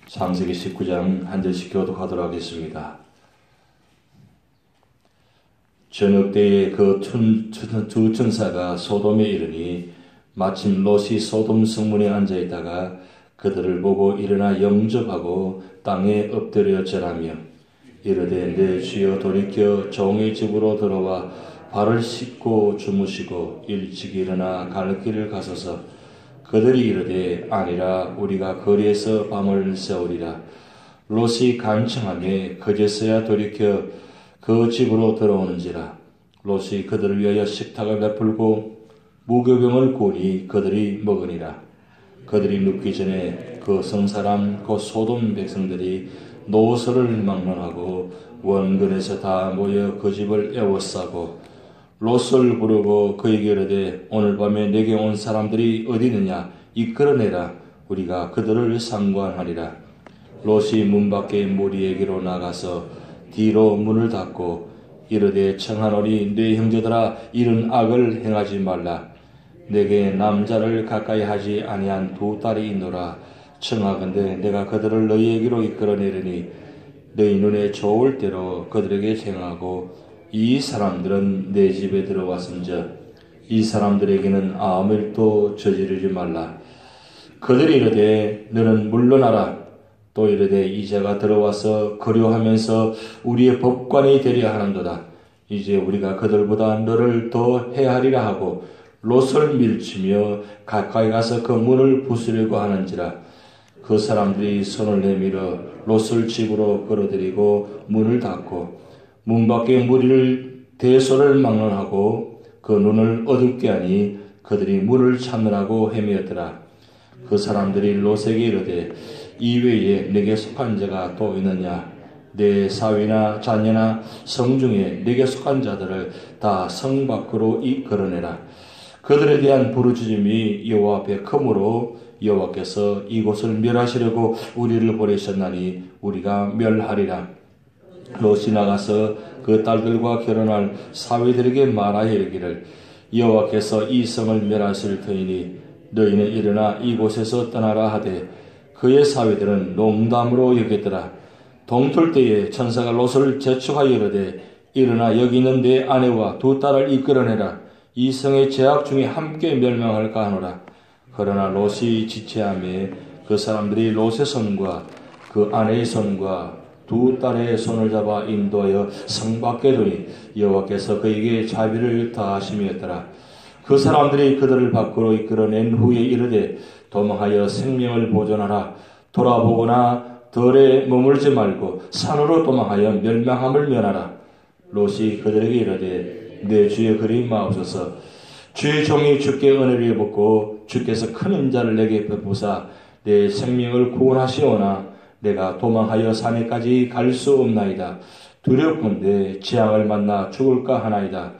창세기 19장 한 절씩 교독하도록 하겠습니다. 저녁 때에 그 두 천사가 소돔에 이르니 마침 롯이 소돔 성문에 앉아있다가 그들을 보고 일어나 영접하고 땅에 엎드려 절하며 이르되 내 주여 돌이켜 종의 집으로 들어와 발을 씻고 주무시고 일찍 일어나 갈 길을 가소서. 그들이 이르되 아니라 우리가 거리에서 밤을 새우리라. 롯이 간청하며 그제서야 돌이켜 그 집으로 들어오는지라. 롯이 그들을 위하여 식탁을 베풀고 무교병을 구우니 그들이 먹으니라. 그들이 눕기 전에 그 성사람 곧 소돔 백성들이 노소를 막론하고 원근에서 다 모여 그 집을 에워싸고 롯을 부르고 그에게 이르되 오늘 밤에 내게 온 사람들이 어디 있느냐 이끌어내라. 우리가 그들을 상관하리라. 롯이 문 밖에 무리에게로 나가서 뒤로 문을 닫고 이르되 청하노니 내 형제들아 이런 악을 행하지 말라. 내게 남자를 가까이 하지 아니한 두 딸이 있노라. 청하건대 내가 그들을 너희에게로 이끌어내리니 너희 눈에 좋을 대로 그들에게 행하고 이 사람들은 내 집에 들어왔은즉 이 사람들에게는 아무 일도 저지르지 말라. 그들이 이르되 너는 물러나라. 또 이르되 이제가 들어와서 거류하면서 우리의 법관이 되려 하는도다. 이제 우리가 그들보다 너를 더 해하리라 하고 롯을 밀치며 가까이 가서 그 문을 부수려고 하는지라. 그 사람들이 손을 내밀어 롯을 집으로 끌어들이고 문을 닫고 문 밖에 무리를 대소를 막론하고 그 눈을 어둡게 하니 그들이 문을 찾느라고 헤매었더라. 그 사람들이 롯에게 이르되 이외에 내게 속한 자가 또 있느냐. 내 사위나 자녀나 성중에 내게 속한 자들을 다 성 밖으로 이끌어내라. 그들에 대한 부르짖음이 여호와 앞에 크므로 여호와께서 이곳을 멸하시려고 우리를 보내셨나니 우리가 멸하리라. 롯이 나가서 그 딸들과 결혼할 사위들에게 말하여 이르기를 여호와께서 이 성을 멸하실 터이니 너희는 일어나 이곳에서 떠나라 하되 그의 사위들은 농담으로 여겼더라. 동틀 때에 천사가 롯을 재촉하여 이르되 일어나 여기 있는 내 아내와 두 딸을 이끌어내라. 이 성의 죄악 중에 함께 멸망할까 하노라. 그러나 롯이 지체하며 그 사람들이 롯의 손과 그 아내의 손과 두 딸의 손을 잡아 인도하여 성 밖에 두니 여호와께서 그에게 자비를 다하심이었더라. 그 사람들이 그들을 밖으로 이끌어낸 후에 이르되 도망하여 생명을 보존하라. 돌아보거나 들에 머물지 말고 산으로 도망하여 멸망함을 면하라. 롯이 그들에게 이르되 내 주의 그리 마옵소서. 주의 종이 주께 은혜를 입었고 주께서 큰 은자를 내게 베푸사 내 생명을 구원하시오나 내가 도망하여 산에까지 갈 수 없나이다. 두렵건대 재앙을 만나 죽을까 하나이다.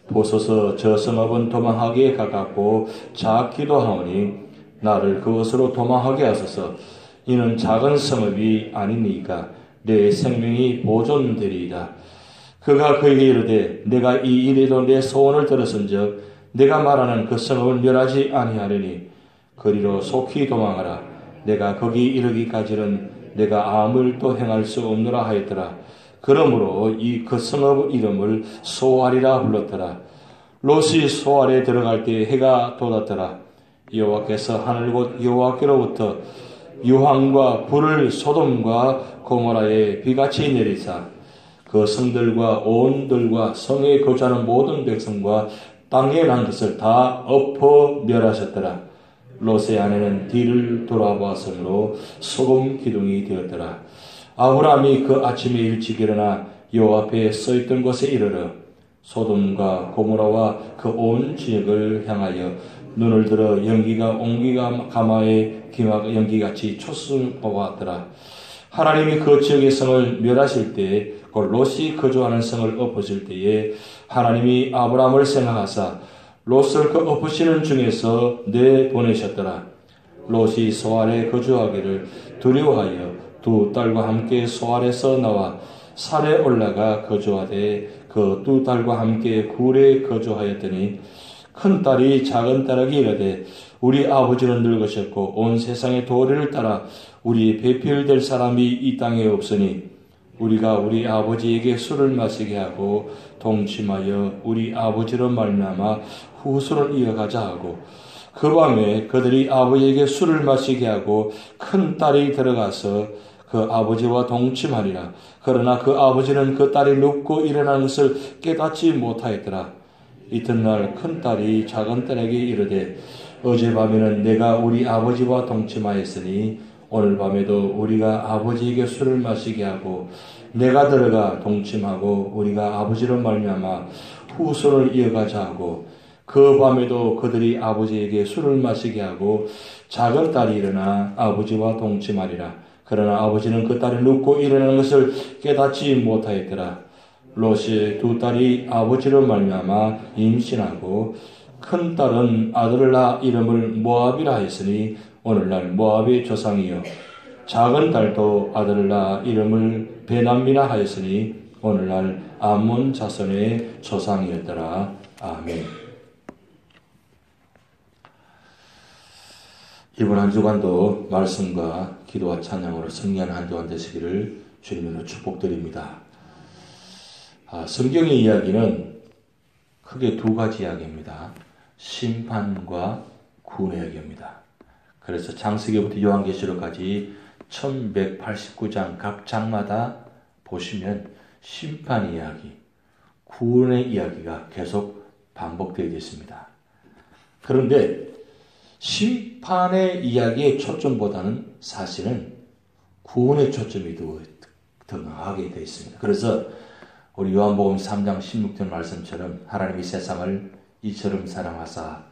보소서 저 성읍은 도망하기에 가깝고 작기도 하오니 나를 그것으로 도망하게 하소서. 이는 작은 성읍이 아니니까 내 생명이 보존되리이다. 그가 그에게 이르되 내가 이 일에도 내 소원을 들었은즉 내가 말하는 그 성읍을 멸하지 아니하려니 거리로 속히 도망하라. 내가 거기 이르기까지는 내가 아무 일도 행할 수 없노라 하였더라. 그러므로 이 그 성읍 이름을 소알이라 불렀더라. 롯이 소알에 들어갈 때 해가 돋았더라. 여호와께서 하늘 곧 여호와께로부터 유황과 불을 소돔과 고모라에 비같이 내리사 그 성들과 온들과 성에 거주하는 모든 백성과 땅에 난 것을 다 엎어 멸하셨더라. 롯의 아내는 뒤를 돌아보았으므로 소금 기둥이 되었더라. 아브라함이 그 아침에 일찍 일어나 여호와 앞에 써있던 곳에 이르러 소돔과 고모라와 그 온 지역을 향하여 눈을 들어 옹기가 가마에 연기같이 초승보았더라. 하나님이 그 지역의 성을 멸하실 때에 그 롯이 거주하는 성을 엎으실 때에 하나님이 아브라함을 생각하사 롯을 그 엎으시는 중에서 내보내셨더라. 롯이 소알에 거주하기를 두려워하여 두 딸과 함께 소알에서 나와 산에 올라가 거주하되 그 두 딸과 함께 굴에 거주하였더니 큰 딸이 작은 딸에게 이르되 우리 아버지는 늙으셨고 온 세상의 도리를 따라 우리 배필될 사람이 이 땅에 없으니 우리가 우리 아버지에게 술을 마시게 하고 동침하여 우리 아버지로 말미암아 후손을 이어가자 하고 그 밤에 그들이 아버지에게 술을 마시게 하고 큰 딸이 들어가서 그 아버지와 동침하리라. 그러나 그 아버지는 그 딸이 눕고 일어나는 것을 깨닫지 못하였더라. 이튿날 큰 딸이 작은 딸에게 이르되 어젯밤에는 내가 우리 아버지와 동침하였으니 오늘 밤에도 우리가 아버지에게 술을 마시게 하고 내가 들어가 동침하고 우리가 아버지로 말미암아 후손을 이어가자 하고 그 밤에도 그들이 아버지에게 술을 마시게 하고 작은 딸이 일어나 아버지와 동침하리라. 그러나 아버지는 그 딸이 눕고 일어나는 것을 깨닫지 못하였더라. 롯의 두 딸이 아버지로 말미암아 임신하고 큰 딸은 아들을 낳아 이름을 모압이라 하였으니 오늘날 모압의 조상이요 작은 딸도 아들을 낳아 이름을 베남이라 하였으니 오늘날 암몬 자손의 조상이었더라. 아멘. 이번 한 주간도 말씀과 기도와 찬양으로 승리한 한 주간 되시기를 주님으로 축복드립니다. 성경의 이야기는 크게 두 가지 이야기입니다. 심판과 구원의 이야기입니다. 그래서 창세기부터 요한계시록까지 1189장 각 장마다 보시면 심판 이야기, 구원의 이야기가 계속 반복되어 있습니다. 그런데 심판의 이야기의 초점보다는 사실은 구원의 초점이 더 강하게 되어 있습니다. 그래서 우리 요한복음 3장 16절 말씀처럼 하나님이 세상을 이처럼 사랑하사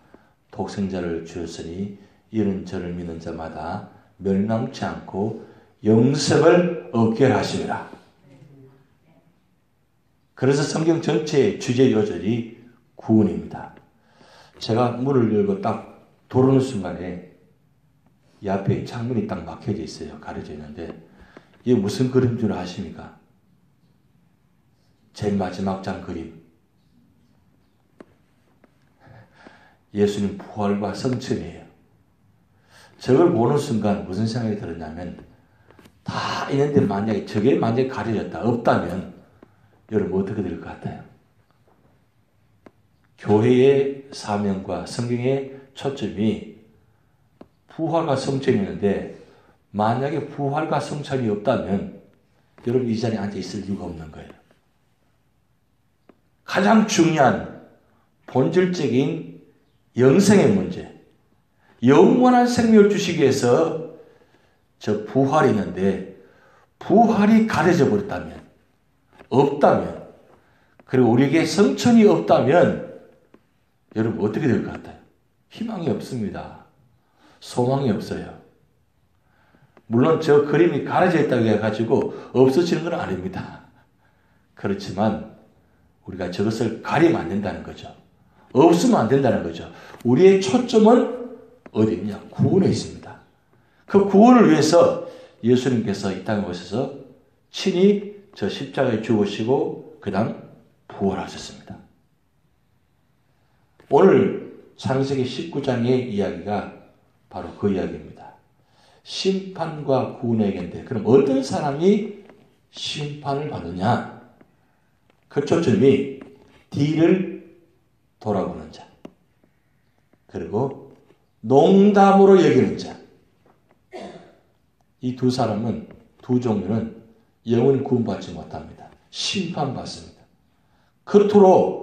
독생자를 주었으니 이는 저를 믿는 자마다 멸망치 않고 영생을 얻게 하심이라. 그래서 성경 전체의 주제 요절이 구원입니다. 제가 문을 열고 딱 들어오는 순간에 이 앞에 창문이 딱 막혀져 있어요. 가려져 있는데 이게 무슨 그림 줄 아십니까? 제일 마지막 장 그림. 예수님 부활과 성천이에요. 저걸 보는 순간 무슨 생각이 들었냐면 다 있는데 만약에 저게 만약에 가려졌다 없다면 여러분 어떻게 될 것 같아요? 교회의 사명과 성경의 초점이 부활과 성천이었는데 만약에 부활과 성천이 없다면 여러분 이 자리에 앉아 있을 이유가 없는 거예요. 가장 중요한 본질적인 영생의 문제, 영원한 생명을 주시기 위해서 저 부활이 있는데 부활이 가려져 버렸다면, 없다면, 그리고 우리에게 성천이 없다면 여러분 어떻게 될 것 같아요? 희망이 없습니다. 소망이 없어요. 물론 저 그림이 가려져 있다고 해가지고 없어지는 건 아닙니다. 그렇지만 우리가 저것을 가리면 안 된다는 거죠. 없으면 안 된다는 거죠. 우리의 초점은 어디 있냐? 구원에 있습니다. 그 구원을 위해서 예수님께서 이 땅에 오셔서 친히 저 십자가에 죽으시고 그 다음 부활하셨습니다. 오늘 창세기 19장의 이야기가 바로 그 이야기입니다. 심판과 구원의 얘기인데 그럼 어떤 사람이 심판을 받느냐? 그 초점이 뒤를 돌아보는 자, 그리고 농담으로 여기는 자. 이 두 사람은, 두 종류는 영원히 구원받지 못합니다. 심판받습니다. 그토록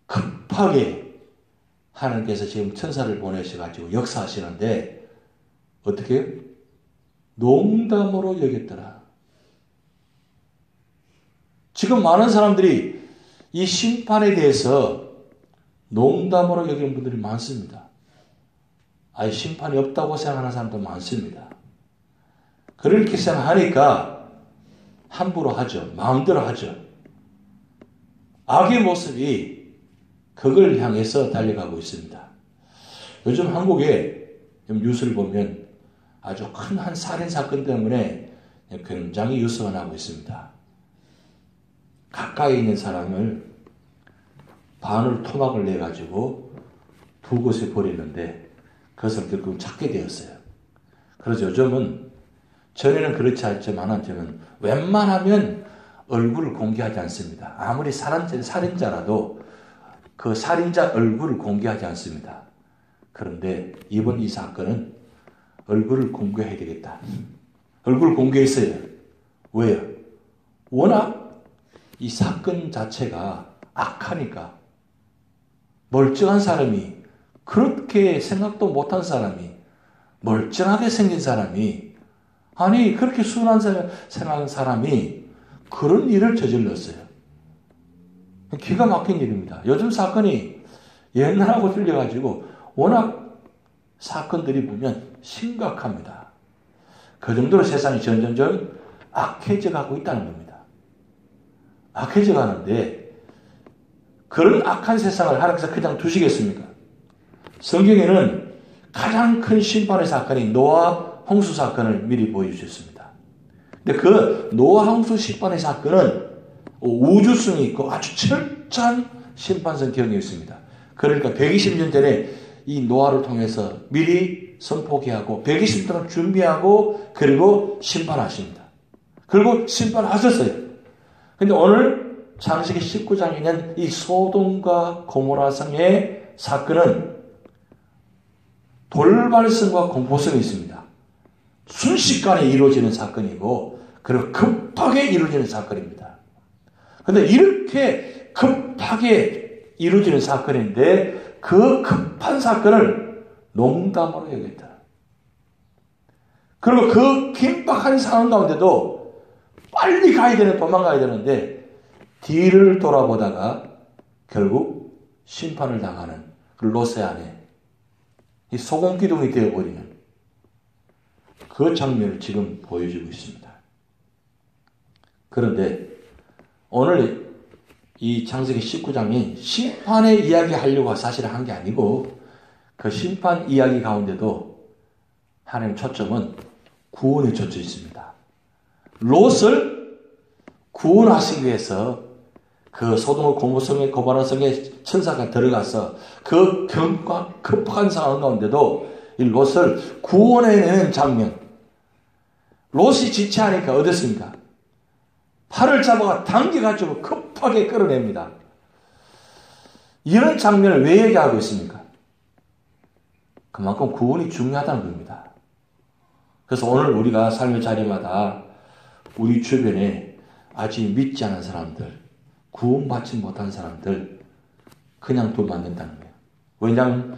급하게 하나님께서 지금 천사를 보내셔가지고 역사하시는데 어떻게 농담으로 여겼더라. 지금 많은 사람들이 이 심판에 대해서 농담으로 여기는 분들이 많습니다. 아예 심판이 없다고 생각하는 사람도 많습니다. 그렇게 생각하니까 함부로 하죠. 마음대로 하죠. 악의 모습이 그걸 향해서 달려가고 있습니다. 요즘 한국에 뉴스를 보면 아주 큰 한 살인사건 때문에 굉장히 뉴스가 나고 있습니다. 가까이 있는 사람을 반으로 토막을 내가지고 두 곳에 버리는데 그것을 결국 찾게 되었어요. 그래서 요즘은 전에는 그렇지 않지만 저는 웬만하면 얼굴을 공개하지 않습니다. 아무리 살인자라도 그 살인자 얼굴을 공개하지 않습니다. 그런데 이번 이 사건은 얼굴을 공개해야 되겠다. 얼굴을 공개했어요. 왜요? 워낙 이 사건 자체가 악하니까. 멀쩡한 사람이, 그렇게 생각도 못한 사람이, 멀쩡하게 생긴 사람이, 아니 그렇게 순한 생각하는 사람이 그런 일을 저질렀어요. 기가 막힌 일입니다. 요즘 사건이 옛날하고 틀려가지고 워낙 사건들이 보면 심각합니다. 그 정도로 세상이 점점점 악해져 가고 있다는 겁니다. 악해져 가는데 그런 악한 세상을 하나님께서 그냥 두시겠습니까? 성경에는 가장 큰 심판의 사건이 노아 홍수 사건을 미리 보여주셨습니다. 근데 그 노아 홍수 심판의 사건은 우주성이 있고 아주 철저한 심판성 경이 있습니다. 그러니까 120년 전에 이 노아를 통해서 미리 선포기하고 120년 동안 준비하고 그리고 심판하십니다. 그리고 심판하셨어요. 근데 오늘 창세기 19장에 있는 이 소돔과 고모라 성의 사건은 돌발성과 공포성이 있습니다. 순식간에 이루어지는 사건이고 그리고 급하게 이루어지는 사건입니다. 그런데 이렇게 급하게 이루어지는 사건인데 그 급한 사건을 농담으로 여겼다. 그리고 그 긴박한 상황 가운데도 빨리 도망가야 되는데 뒤를 돌아보다가 결국 심판을 당하는 그 롯의 아내, 이 소금기둥이 되어버리는 그 장면을 지금 보여주고 있습니다. 그런데 오늘 이 창세기 19장이 심판의 이야기 하려고 사실 한 게 아니고 그 심판 이야기 가운데도 하나님 초점은 구원에 젖혀 있습니다. 롯을 구원하시기 위해서 그 소돔과 고모성의 고모라 성에 천사가 들어가서 그 급한 상황 가운데도 이 롯을 구원해내는 장면. 롯이 지체하니까 어떻습니까? 팔을 잡아가 당겨가지고 급하게 끌어냅니다. 이런 장면을 왜 얘기하고 있습니까? 그만큼 구원이 중요하다는 겁니다. 그래서 오늘 우리가 삶의 자리마다 우리 주변에 아직 믿지 않은 사람들, 구원받지 못한 사람들 그냥 두면 안 된다는 거예요. 왜냐하면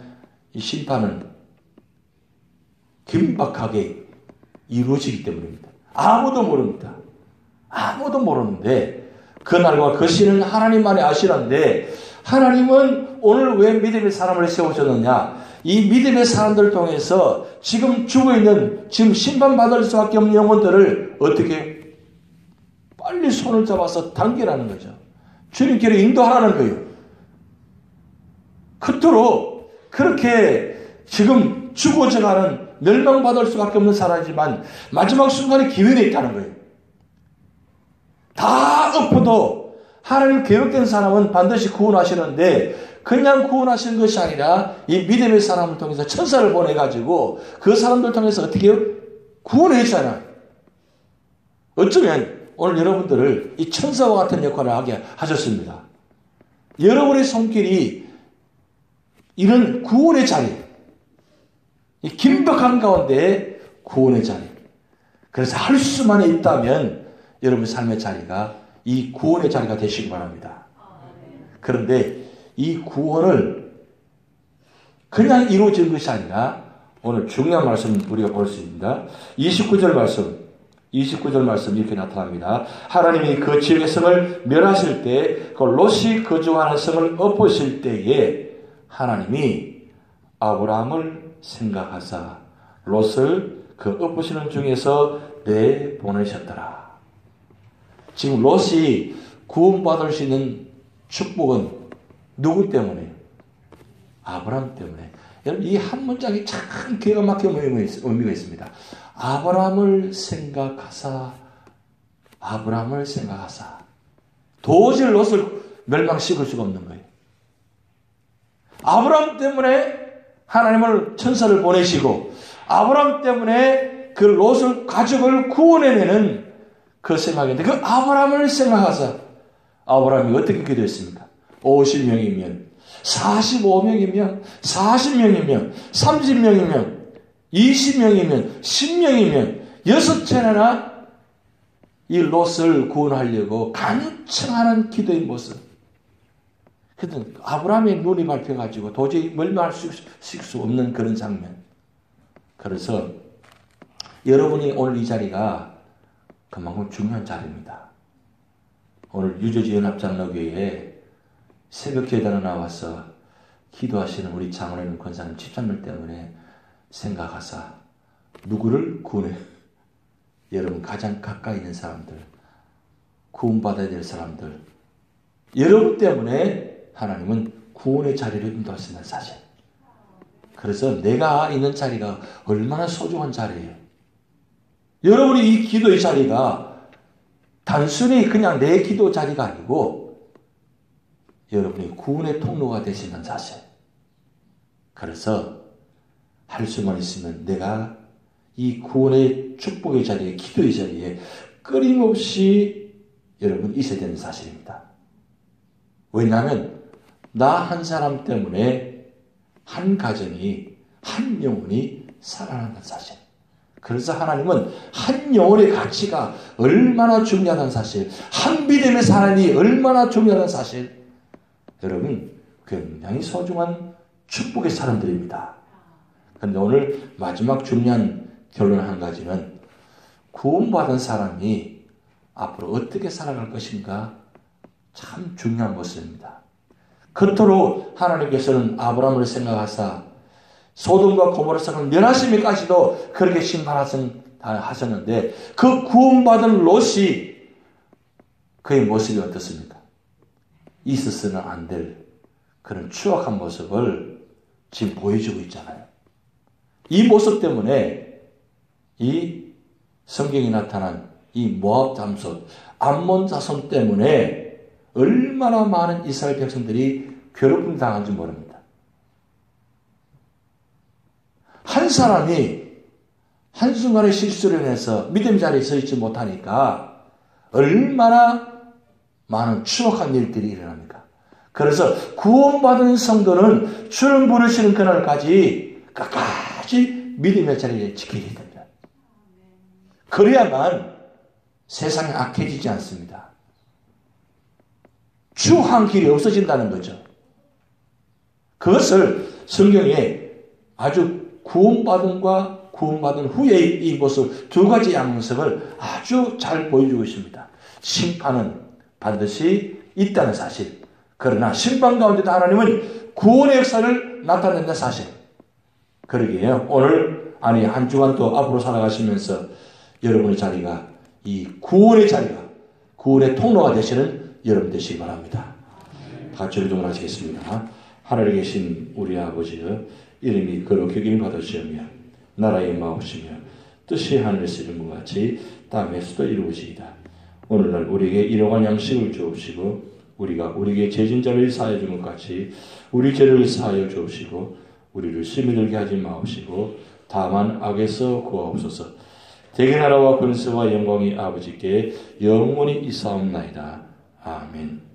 이 심판은 긴박하게 이루어지기 때문입니다. 아무도 모릅니다. 아무도 모르는데 그날과 그 시는 하나님만이 아시는데 하나님은 오늘 왜 믿음의 사람을 세우셨느냐? 이 믿음의 사람들을 통해서 지금 죽어있는, 지금 심판받을 수밖에 없는 영혼들을 어떻게 빨리 손을 잡아서 당기라는 거죠. 주님께로 인도하라는 거예요. 그토록 그렇게 지금 죽어져가는 멸망받을 수밖에 없는 사람이지만 마지막 순간에 기회가 있다는 거예요. 다 엎어도 하나님 계획된 사람은 반드시 구원하시는데 그냥 구원하시는 것이 아니라 이 믿음의 사람을 통해서 천사를 보내가지고 그 사람들 통해서 어떻게 구원했잖아요. 어쩌면 오늘 여러분들을 이 천사와 같은 역할을 하게 하셨습니다. 여러분의 손길이 이런 구원의 자리, 이 긴박한 가운데 구원의 자리. 그래서 할 수만 있다면 여러분 삶의 자리가 이 구원의 자리가 되시기 바랍니다. 그런데 이 구원을 그냥 이루어지는 것이 아니라 오늘 중요한 말씀 우리가 볼 수 있습니다. 29절 말씀 이렇게 나타납니다. 하나님이 그 지역의 성을 멸하실 때 그 롯이 거주하는 성을 엎으실 때에 하나님이 아브라함을 생각하사 롯을 그 엎으시는 중에서 내보내셨더라. 지금 롯이 구원받을 수 있는 축복은 누구 때문에? 아브라함 때문에. 여러분 이 한 문장이 참 기가 막힌 의미가 있습니다. 아브라함을 생각하사 도저히 롯을 멸망시킬 수가 없는 거예요. 아브라함 때문에 하나님을 천사를 보내시고 아브라함 때문에 그 롯을 가족을 구원해내는 그 생각인데, 그 아브라함을 생각하사 아브라함이 어떻게 기도했습니까? 50명이면 45명이면 40명이면 30명이면 20명이면 10명이면 6차례나 이 롯을 구원하려고 간청하는 기도의 모습. 그래도 아브라함의 눈이 밟혀가지고 도저히 멀미할 수 없는 그런 장면. 그래서 여러분이 오늘 이 자리가 그만큼 중요한 자리입니다. 오늘 유저지 연합장로교회에 새벽 예단에 나와서 기도하시는 우리 장로님, 권사님, 집사님 때문에 생각하사 누구를 구원해? 여러분 가장 가까이 있는 사람들, 구원받아야 될 사람들, 여러분 때문에 하나님은 구원의 자리를 인도하신다는 사실. 그래서 내가 있는 자리가 얼마나 소중한 자리예요. 여러분이 이 기도의 자리가 단순히 그냥 내 기도 자리가 아니고 여러분이 구원의 통로가 되시는 사실. 그래서 할 수만 있으면 내가 이 구원의 축복의 자리에, 기도의 자리에 끊임없이 여러분 있어야 되는 사실입니다. 왜냐하면 나 한 사람 때문에 한 가정이, 한 영혼이 살아난다는 사실. 그래서 하나님은 한 영혼의 가치가 얼마나 중요하다는 사실, 한 믿음의 사람이 얼마나 중요하다는 사실, 여러분 굉장히 소중한 축복의 사람들입니다. 그런데 오늘 마지막 중요한 결론 한 가지는 구원받은 사람이 앞으로 어떻게 살아갈 것인가 참 중요한 것입니다. 그토록 하나님께서는 아브라함을 생각하사 소돔과 고모라 성을 멸하시기까지도 그렇게 심판하셨는데 그 구원받은 롯이 그의 모습이 어떻습니까? 있어서는 안 될 그런 추악한 모습을 지금 보여주고 있잖아요. 이 모습 때문에 이 성경에 나타난 이 모압 잠손, 암몬 자손 때문에 얼마나 많은 이스라엘 백성들이 괴롭힘 당한지 모릅니다. 한 사람이 한순간에 실수를 해서 믿음 자리에 서 있지 못하니까 얼마나 많은 추악한 일들이 일어납니까? 그래서 구원받은 성도는 주를 부르시는 그날까지 끝까지 믿음의 자리에 지켜야 됩니다. 그래야만 세상이 악해지지 않습니다. 추한 길이 없어진다는 거죠. 그것을 성경에 아주 구원받음과 구원받은 후의 이 모습 두 가지 양식을 아주 잘 보여주고 있습니다. 심판은 반드시 있다는 사실. 그러나 심판 가운데도 하나님은 구원의 역사를 나타낸다는 사실. 그러기에 오늘 아니 한 주간 또 앞으로 살아가시면서 여러분의 자리가 이 구원의 자리가 구원의 통로가 되시는 여러분 되시기 바랍니다. 같이 기도를 하시겠습니다. 하늘에 계신 우리 아버지여, 이름이 거룩히 여김을 받으시오며 나라의 마옵시며 뜻이 하늘에서 이룬 것 같이 땅에서도 이루어지이다. 오늘날 우리에게 일용할 양식을 주옵시고 우리가 우리에게 죄진 자를 사하여 준 것 같이 우리 죄를 사하여 주옵시고 우리를 시험에 들게 하지 마옵시고 다만 악에서 구하옵소서. 대개 나라와 권세와 영광이 아버지께 영원히 있사옵나이다. 아멘.